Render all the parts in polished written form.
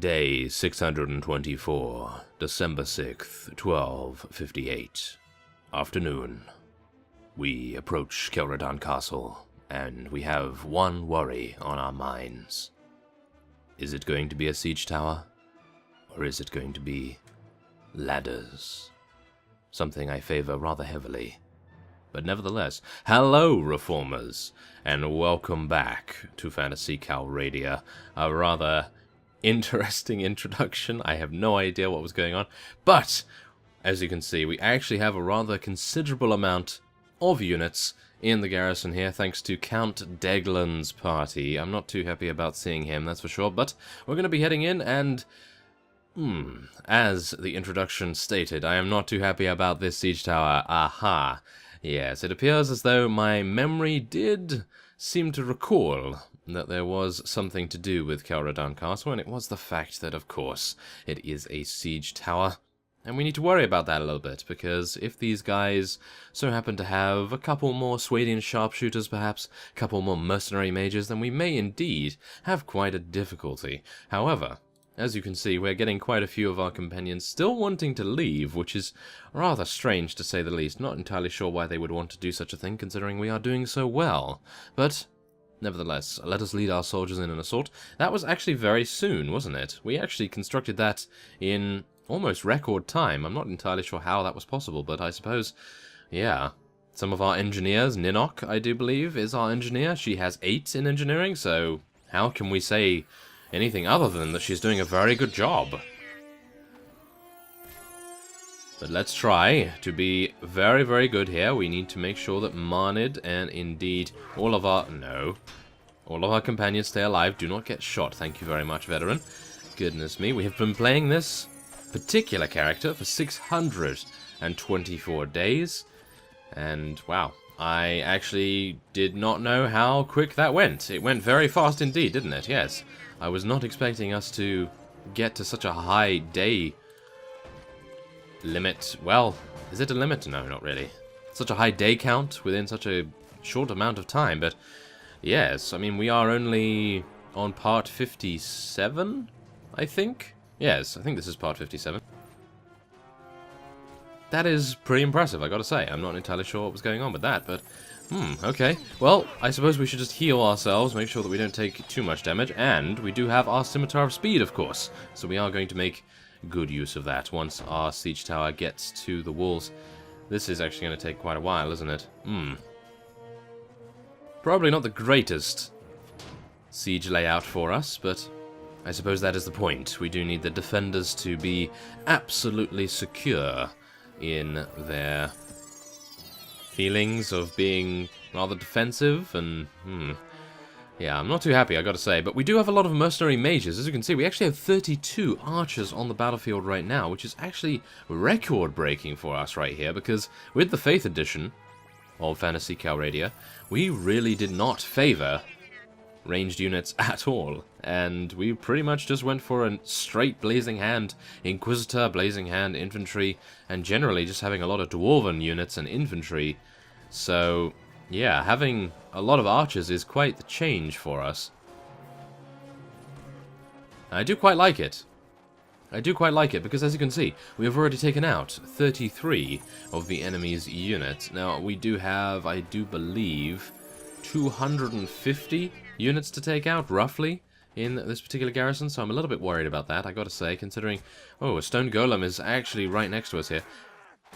Day 624, December 6th, 1258. Afternoon. We approach Calradia Castle, and we have one worry on our minds. Is it going to be a siege tower? Or is it going to be ladders? Something I favor rather heavily. But nevertheless, hello Reformers, and welcome back to Phantasy Calradia. A rather interesting introduction. I have no idea what was going on, but as you can see, we actually have a rather considerable amount of units in the garrison here, thanks to Count Deglin's party. I'm not too happy about seeing him, that's for sure, but we're going to be heading in, and as the introduction stated, I am not too happy about this siege tower. Aha. Yes, it appears as though my memory did seem to recall that there was something to do with Calradia Castle, and it was the fact that, of course, it is a siege tower. And we need to worry about that a little bit, because if these guys so happen to have a couple more Swadian sharpshooters, perhaps, a couple more mercenary mages, then we may indeed have quite a difficulty. However, as you can see, we're getting quite a few of our companions still wanting to leave, which is rather strange to say the least. Not entirely sure why they would want to do such a thing, considering we are doing so well. But nevertheless, let us lead our soldiers in an assault. That was actually very soon, wasn't it? We actually constructed that in almost record time. I'm not entirely sure how that was possible, but I suppose, yeah. Some of our engineers, Ninok, I do believe, is our engineer. She has 8 in engineering, so how can we say anything other than that she's doing a very good job? But let's try to be very, very good here. We need to make sure that Marnid and indeed all of our companions stay alive. Do not get shot. Thank you very much, Veteran. Goodness me, we have been playing this particular character for 624 days. And wow, I actually did not know how quick that went. It went very fast indeed, didn't it? Yes. I was not expecting us to get to such a high day limit. Well, is it a limit? No, not really. Such a high day count within such a short amount of time, but yes, I mean, we are only on part 57, I think? Yes, I think this is part 57. That is pretty impressive, I gotta say. I'm not entirely sure what was going on with that, but okay. Well, I suppose we should just heal ourselves, make sure that we don't take too much damage, and we do have our Scimitar of Speed, of course. So we are going to make good use of that once our siege tower gets to the walls. This is actually going to take quite a while, isn't it? Probably not the greatest siege layout for us, but I suppose that is the point. We do need the defenders to be absolutely secure in their feelings of being rather defensive, and yeah, I'm not too happy, I gotta say. But we do have a lot of mercenary mages. As you can see, we actually have 32 archers on the battlefield right now, which is actually record-breaking for us right here, because with the Faith Edition of Phantasy Calradia, we really did not favor ranged units at all, and we pretty much just went for a straight Blazing Hand Inquisitor, Blazing Hand Infantry, and generally just having a lot of Dwarven units and infantry. So yeah, having a lot of archers is quite the change for us. I do quite like it. I do quite like it, because as you can see, we have already taken out 33 of the enemy's units. Now, we do have, I do believe, 250 units to take out, roughly, in this particular garrison, so I'm a little bit worried about that, I gotta say, considering, oh, a stone golem is actually right next to us here.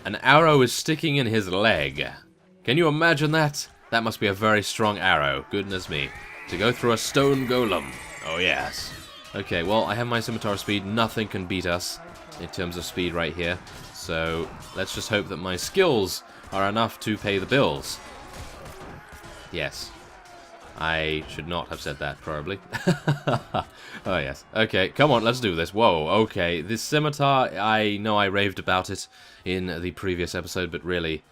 An arrow is sticking in his leg. Can you imagine that? That must be a very strong arrow, goodness me. To go through a stone golem. Oh yes. Okay, well, I have my Scimitar of Speed. Nothing can beat us in terms of speed right here, so let's just hope that my skills are enough to pay the bills. Yes. I should not have said that, probably. Oh, yes. Okay, come on, let's do this. Whoa, okay. This Scimitar, I know I raved about it in the previous episode, but really,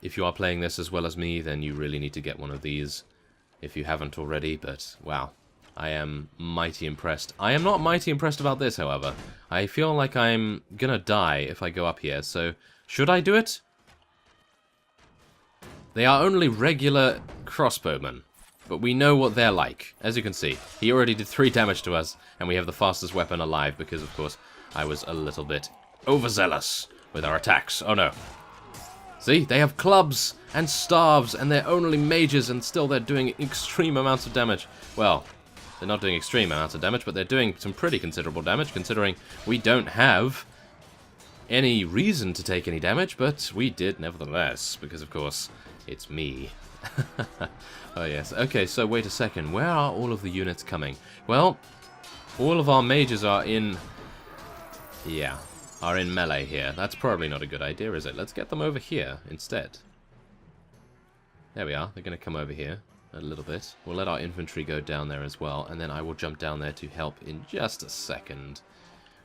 if you are playing this as well as me, then you really need to get one of these, if you haven't already, but wow. I am mighty impressed. I am not mighty impressed about this, however. I feel like I'm gonna die if I go up here, so should I do it? They are only regular crossbowmen. But we know what they're like. As you can see, he already did 3 damage to us, and we have the fastest weapon alive because, of course, I was a little bit overzealous with our attacks. Oh no. See, they have clubs and staves, and they're only mages, and still they're doing extreme amounts of damage. Well, they're not doing extreme amounts of damage, but they're doing some pretty considerable damage, considering we don't have any reason to take any damage, but we did nevertheless, because, of course, it's me. Oh, yes. Okay, so wait a second. Where are all of the units coming? Well, all of our mages are in... yeah, are in melee here. That's probably not a good idea, is it? Let's get them over here instead. There we are. They're going to come over here a little bit. We'll let our infantry go down there as well, and then I will jump down there to help in just a second.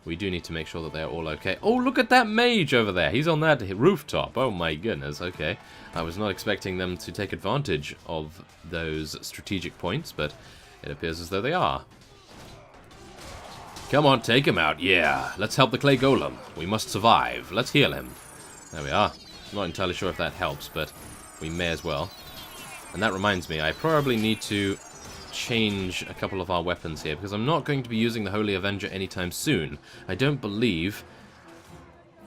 We do need to make sure that they're all okay. Oh, look at that mage over there. He's on that rooftop. Oh my goodness. Okay. I was not expecting them to take advantage of those strategic points, but it appears as though they are. Come on, take him out. Yeah. Let's help the clay golem. We must survive. Let's heal him. There we are. I'm not entirely sure if that helps, but we may as well. And that reminds me, I probably need to change a couple of our weapons here, because I'm not going to be using the Holy Avenger anytime soon. I don't believe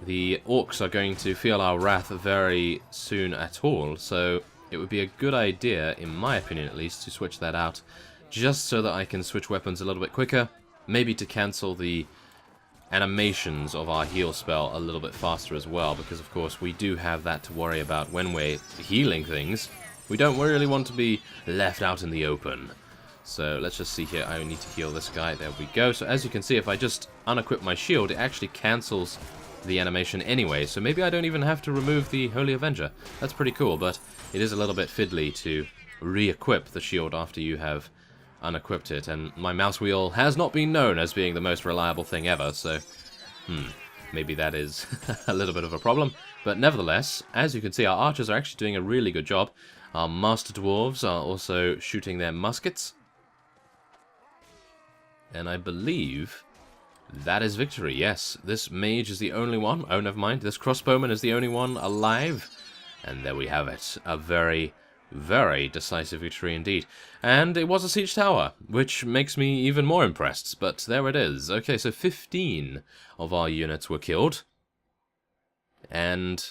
the orcs are going to feel our wrath very soon at all, so it would be a good idea, in my opinion at least, to switch that out, just so that I can switch weapons a little bit quicker, maybe to cancel the animations of our heal spell a little bit faster as well, because of course we do have that to worry about when we're healing things. We don't really want to be left out in the open. So let's just see here. I need to heal this guy. There we go. So as you can see, if I just unequip my shield, it actually cancels the animation anyway. So maybe I don't even have to remove the Holy Avenger. That's pretty cool, but it is a little bit fiddly to re-equip the shield after you have unequipped it. And my mouse wheel has not been known as being the most reliable thing ever, so maybe that is a little bit of a problem. But nevertheless, as you can see, our archers are actually doing a really good job. Our master dwarves are also shooting their muskets. And I believe that is victory, yes. This mage is the only one. Oh, never mind. This crossbowman is the only one alive. And there we have it. A very, very decisive victory indeed. And it was a siege tower, which makes me even more impressed. But there it is. Okay, so 15 of our units were killed. And...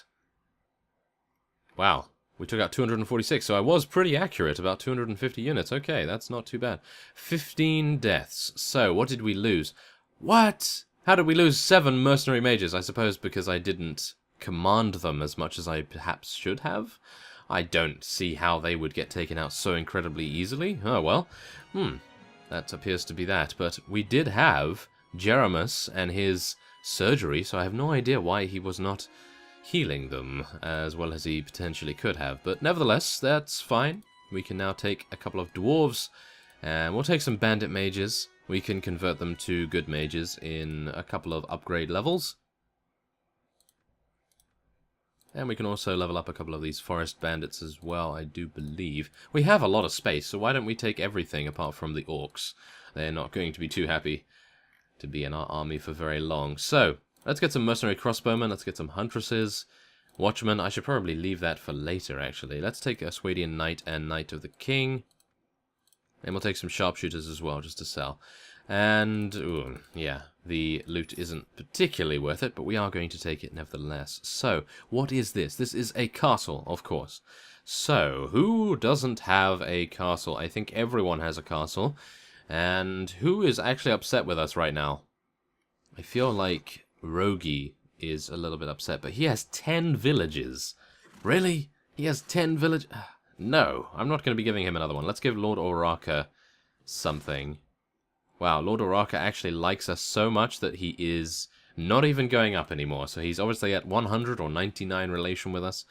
wow. We took out 246, so I was pretty accurate, about 250 units. Okay, that's not too bad. 15 deaths. So, what did we lose? What? How did we lose 7 mercenary mages? I suppose because I didn't command them as much as I perhaps should have? I don't see how they would get taken out so incredibly easily. Oh, well. That appears to be that. But we did have Jeremus and his surgery, so I have no idea why he was not healing them as well as he potentially could have. But nevertheless, that's fine. We can now take a couple of dwarves, and we'll take some bandit mages. We can convert them to good mages in a couple of upgrade levels. And we can also level up a couple of these forest bandits as well, I do believe. We have a lot of space, so why don't we take everything apart from the orcs? They're not going to be too happy to be in our army for very long. So, let's get some mercenary crossbowmen, let's get some huntresses, watchmen. I should probably leave that for later, actually. Let's take a Swadian Knight and Knight of the King. And we'll take some sharpshooters as well, just to sell. And, ooh, yeah, the loot isn't particularly worth it, but we are going to take it nevertheless. So, what is this? This is a castle, of course. So, who doesn't have a castle? I think everyone has a castle. And who is actually upset with us right now? I feel like Rogi is a little bit upset, but he has 10 villages. Really? He has 10 villages? No, I'm not going to be giving him another one. Let's give Lord Oraka something. Wow, Lord Oraka actually likes us so much that he is not even going up anymore. So he's obviously at 100 or 99 relation with us.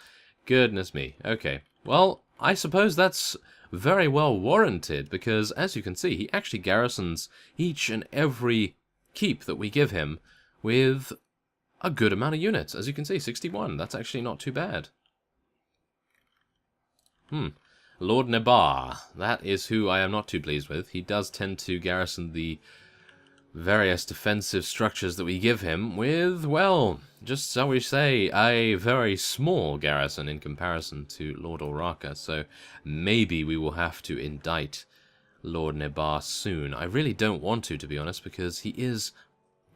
Goodness me. Okay, well, I suppose that's very well warranted, because as you can see, he actually garrisons each and every keep that we give him with a good amount of units. As you can see, 61. That's actually not too bad. Lord Nebar. That is who I am not too pleased with. He does tend to garrison the various defensive structures that we give him with, well, just shall we say, a very small garrison in comparison to Lord Oraka, so maybe we will have to indict Lord Nebar soon. I really don't want to be honest, because he is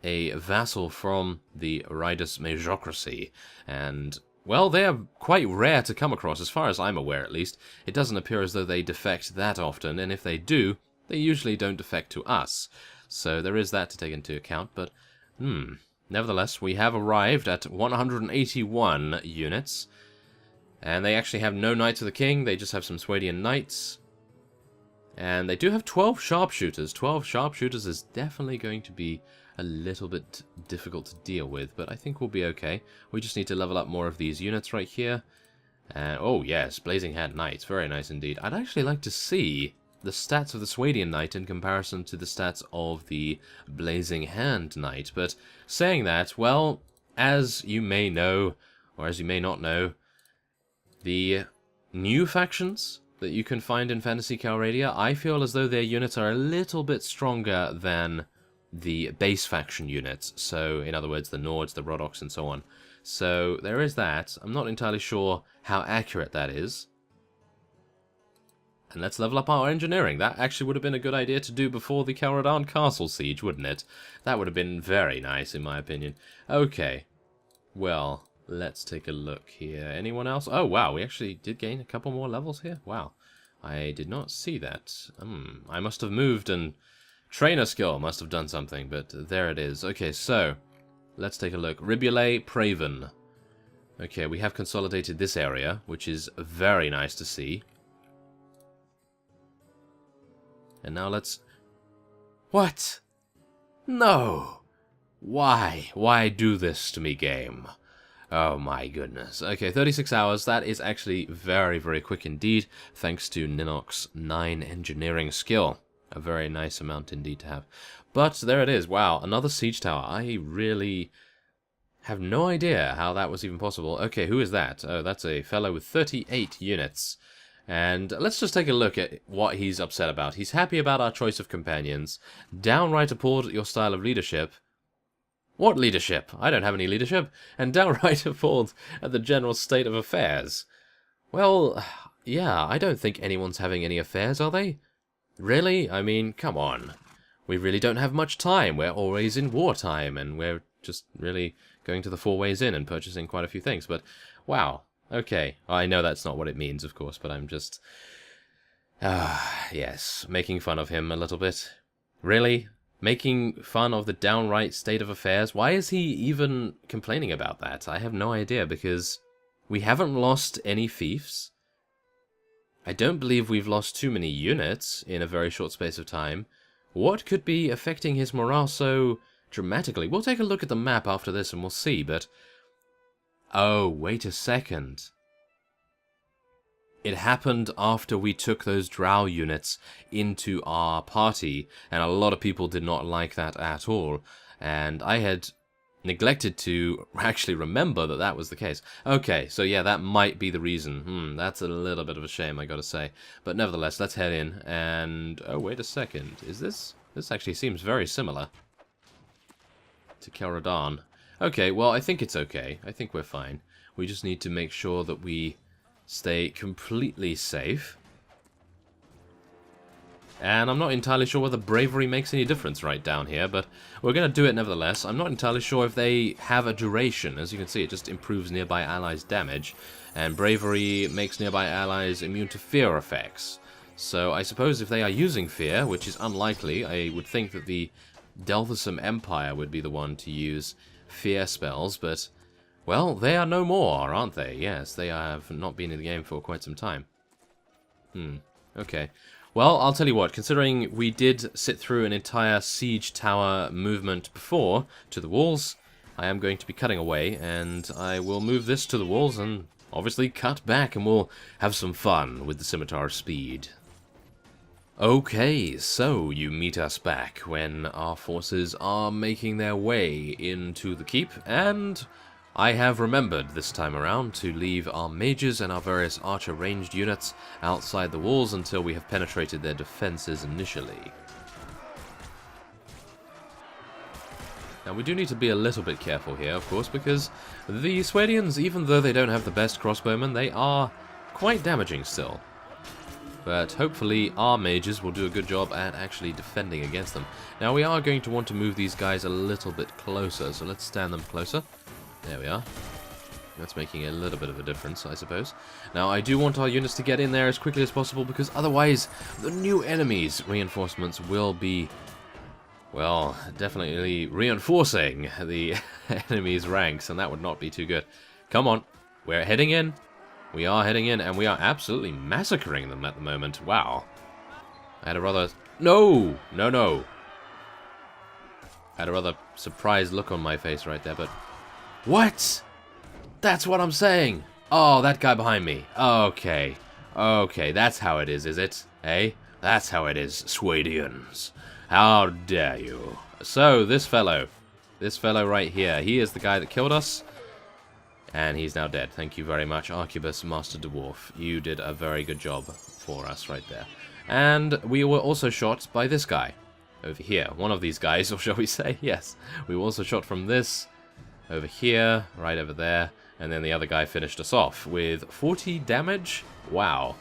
a vassal from the Ridus Majocracy, and, well, they are quite rare to come across, as far as I'm aware at least. It doesn't appear as though they defect that often, and if they do, they usually don't defect to us. So there is that to take into account, but, nevertheless, we have arrived at 181 units, and they actually have no Knights of the King, they just have some Swadian Knights. And they do have 12 sharpshooters. 12 sharpshooters is definitely going to be a little bit difficult to deal with, but I think we'll be okay. We just need to level up more of these units right here. Oh yes, Blazing Hand Knights, very nice indeed. I'd actually like to see the stats of the Swadian Knight in comparison to the stats of the Blazing Hand Knight, but saying that, well, as you may know, or as you may not know, the new factions that you can find in Phantasy Calradia, I feel as though their units are a little bit stronger than the base faction units. So, in other words, the Nords, the Rodoks, and so on. So, there is that. I'm not entirely sure how accurate that is. And let's level up our engineering. That actually would have been a good idea to do before the Calradan Castle siege, wouldn't it? That would have been very nice, in my opinion. Okay. Well, let's take a look here. Anyone else? Oh, wow, we actually did gain a couple more levels here. Wow. I did not see that. I must have moved, and trainer skill must have done something, but there it is. Okay, so let's take a look. Ribule, Praven. Okay, we have consolidated this area, which is very nice to see. And now let's... What? No! Why? Why do this to me, game? Oh my goodness. Okay, 36 hours. That is actually very, very quick indeed, thanks to Ninok's 9 engineering skill. A very nice amount indeed to have. But there it is. Wow, another siege tower. I really have no idea how that was even possible. Okay, who is that? Oh, that's a fellow with 38 units. And let's just take a look at what he's upset about. He's happy about our choice of companions. Downright appalled at your style of leadership. What leadership? I don't have any leadership. And downright appalled at the general state of affairs. Well, yeah, I don't think anyone's having any affairs, are they? Really? I mean, come on. We really don't have much time. We're always in wartime, and we're just really going to the 4 ways in and purchasing quite a few things. But, wow. Okay. I know that's not what it means, of course, but I'm just... yes, making fun of him a little bit. Really? Making fun of the downright state of affairs? Why is he even complaining about that? I have no idea, because we haven't lost any fiefs. I don't believe we've lost too many units in a very short space of time. What could be affecting his morale so dramatically? We'll take a look at the map after this and we'll see, but... Oh, wait a second. It happened after we took those drow units into our party, and a lot of people did not like that at all, and I had neglected to actually remember that that was the case. Okay, so yeah, that might be the reason. That's a little bit of a shame, I gotta say. But nevertheless, let's head in, and... Oh, wait a second. Is this... This actually seems very similar to Calradan. Okay, well, I think it's okay. I think we're fine. We just need to make sure that we stay completely safe. And I'm not entirely sure whether bravery makes any difference right down here, but we're going to do it nevertheless. I'm not entirely sure if they have a duration. As you can see, it just improves nearby allies' damage, and bravery makes nearby allies immune to fear effects. So I suppose if they are using fear, which is unlikely, I would think that the Delthasum Empire would be the one to use fear spells, but, well, they are no more, aren't they? Yes, they have not been in the game for quite some time. Okay. Well, I'll tell you what, considering we did sit through an entire siege tower movement before to the walls, I am going to be cutting away, and I will move this to the walls and obviously cut back, and we'll have some fun with the Scimitar Speed. Okay, so you meet us back when our forces are making their way into the keep, and I have remembered this time around to leave our mages and our various archer ranged units outside the walls until we have penetrated their defenses initially. Now, we do need to be a little bit careful here, of course, because the Swedians, even though they don't have the best crossbowmen, they are quite damaging still. But hopefully our mages will do a good job at actually defending against them. Now, we are going to want to move these guys a little bit closer, so let's stand them closer. There we are. That's making a little bit of a difference, I suppose. Now, I do want our units to get in there as quickly as possible, because otherwise the new enemies' reinforcements will be, well, definitely reinforcing the enemy's ranks, and that would not be too good. Come on, we're heading in. We are heading in, and we are absolutely massacring them at the moment. Wow. I had a rather... No! No, no. I had a rather surprised look on my face right there, but... What? That's what I'm saying. Oh, that guy behind me. Okay. Okay, that's how it is it? Eh? That's how it is, Swedians. How dare you? So, this fellow right here, he is the guy that killed us, and he's now dead. Thank you very much, Arquebus, Master Dwarf. You did a very good job for us right there. And we were also shot by this guy over here. One of these guys, or shall we say, yes. We were also shot from this over here, right over there, and then the other guy finished us off with 40 damage. Wow.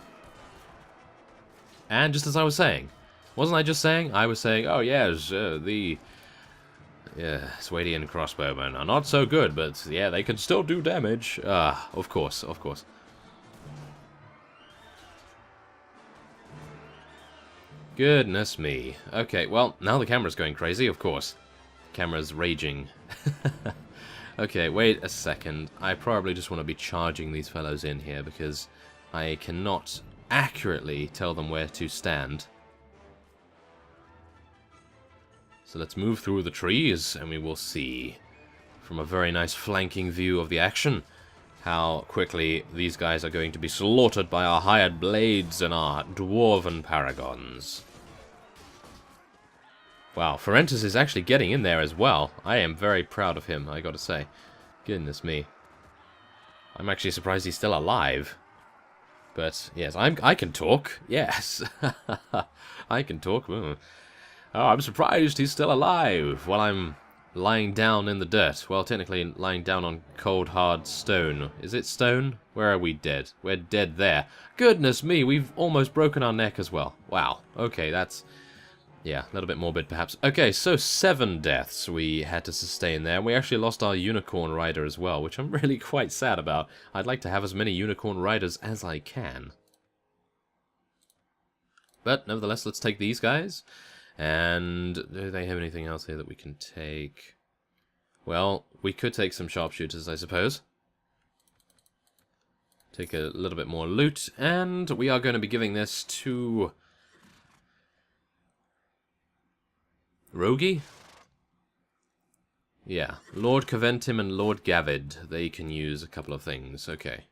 And just as I was saying, wasn't I just saying? I was saying, oh yes, the Swedian crossbowmen are not so good, but yeah, they can still do damage. Of course, of course. Goodness me. Okay, well, now the camera's going crazy, of course. Camera's raging. Okay, wait a second. I probably just want to be charging these fellows in here, because I cannot accurately tell them where to stand. So let's move through the trees, and we will see, from a very nice flanking view of the action, how quickly these guys are going to be slaughtered by our hired blades and our dwarven paragons. Wow, Ferentis is actually getting in there as well. I am very proud of him, I gotta say. Goodness me. I'm actually surprised he's still alive. But, yes, I can talk. Yes. I can talk. Oh, I'm surprised he's still alive while I'm lying down in the dirt. Well, technically lying down on cold, hard stone. Is it stone? Where are we dead? We're dead there. Goodness me, we've almost broken our neck as well. Wow. Okay, that's... yeah, a little bit morbid, perhaps. Okay, so 7 deaths we had to sustain there. We actually lost our Unicorn Rider as well, which I'm really quite sad about. I'd like to have as many Unicorn Riders as I can. But, nevertheless, let's take these guys. And do they have anything else here that we can take? Well, we could take some sharpshooters, I suppose. Take a little bit more loot. And we are going to be giving this to... Rogi? Yeah, Lord Coventim and Lord Gavid. They can use a couple of things. Okay.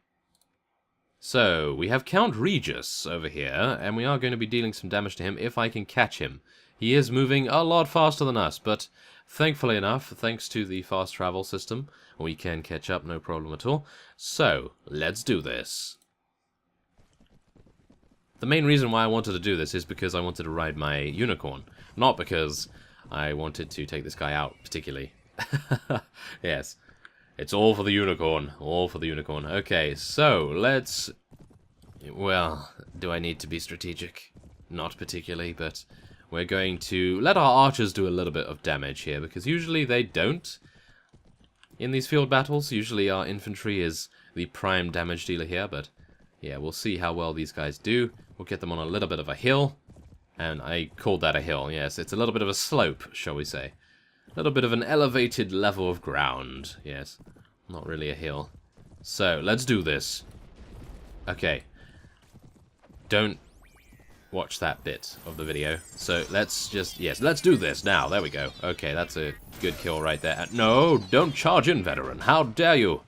So, we have Count Regis over here, and we are going to be dealing some damage to him if I can catch him. He is moving a lot faster than us, but thankfully enough, thanks to the fast travel system, we can catch up, no problem at all. So, let's do this. The main reason why I wanted to do this is because I wanted to ride my unicorn, not because I wanted to take this guy out particularly. Yes, it's all for the unicorn, all for the unicorn. Okay, so let's... well, do I need to be strategic? Not particularly, but we're going to let our archers do a little bit of damage here, because usually they don't. In these field battles, usually our infantry is the prime damage dealer here, but yeah, we'll see how well these guys do. We'll get them on a little bit of a hill. And I called that a hill, yes. It's a little bit of a slope, shall we say. A little bit of an elevated level of ground, yes. Not really a hill. So, let's do this. Okay. Don't watch that bit of the video. So, let's just... yes, let's do this now. There we go. Okay, that's a good kill right there. No, don't charge in, Veteran. How dare you?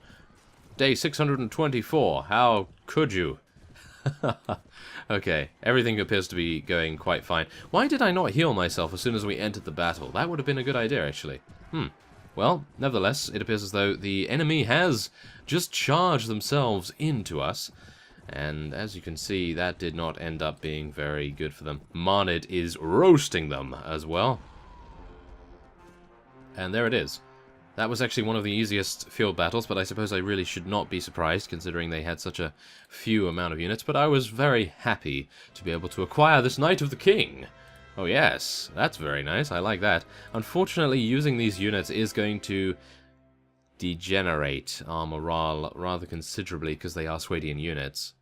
Day 624. How could you? Okay, everything appears to be going quite fine. Why did I not heal myself as soon as we entered the battle? That would have been a good idea, actually. Well, nevertheless, it appears as though the enemy has just charged themselves into us. And as you can see, that did not end up being very good for them. Marnid is roasting them as well. And there it is. That was actually one of the easiest field battles, but I suppose I really should not be surprised, considering they had such a few amount of units. But I was very happy to be able to acquire this Knight of the King. Oh yes, that's very nice, I like that. Unfortunately, using these units is going to degenerate our morale rather considerably, because they are Swadian units.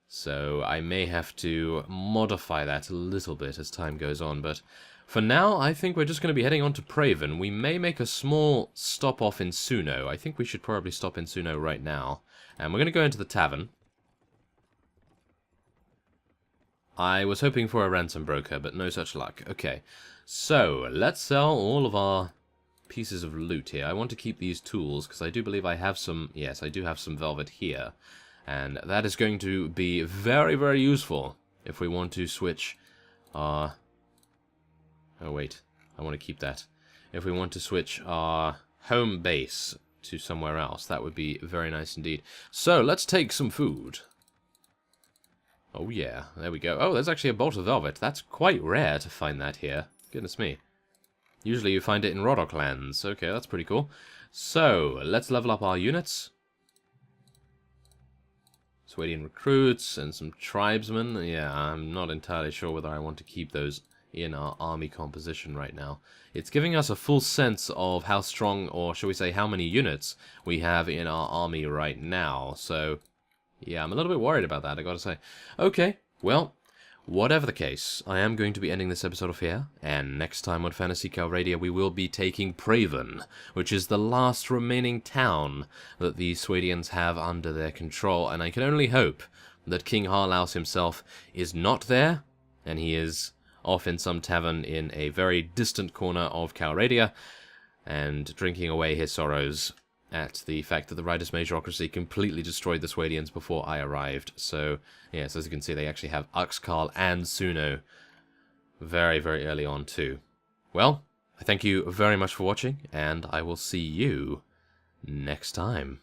So I may have to modify that a little bit as time goes on, but for now I think we're just going to be heading on to Praven. We may make a small stop off in Suno. I think we should probably stop in Suno right now. And we're going to go into the tavern. I was hoping for a ransom broker, but no such luck. Okay, so let's sell all of our pieces of loot here. I want to keep these tools, because I do believe I have some... Yes, I do have some velvet here. And that is going to be very, very useful if we want to switch our... Oh, wait. I want to keep that. If we want to switch our home base to somewhere else, that would be very nice indeed. So, let's take some food. Oh, yeah. There we go. Oh, there's actually a bolt of velvet. That's quite rare to find that here. Goodness me. Usually you find it in Rodok lands. Okay, that's pretty cool. So, let's level up our units. Swadian recruits and some tribesmen. Yeah, I'm not entirely sure whether I want to keep those in our army composition right now. It's giving us a full sense of how strong, or shall we say how many units we have in our army right now. So, yeah, I'm a little bit worried about that, I gotta say. Okay, well, whatever the case, I am going to be ending this episode off here, and next time on Phantasy Calradia we will be taking Praven, which is the last remaining town that the Swadians have under their control, and I can only hope that King Harlaus himself is not there, and he is off in some tavern in a very distant corner of Calradia, and drinking away his sorrows at the fact that the Riders Majorocracy completely destroyed the Swadians before I arrived. So, yes, as you can see, they actually have Uxkhal and Suno very, very early on too. Well, I thank you very much for watching, and I will see you next time.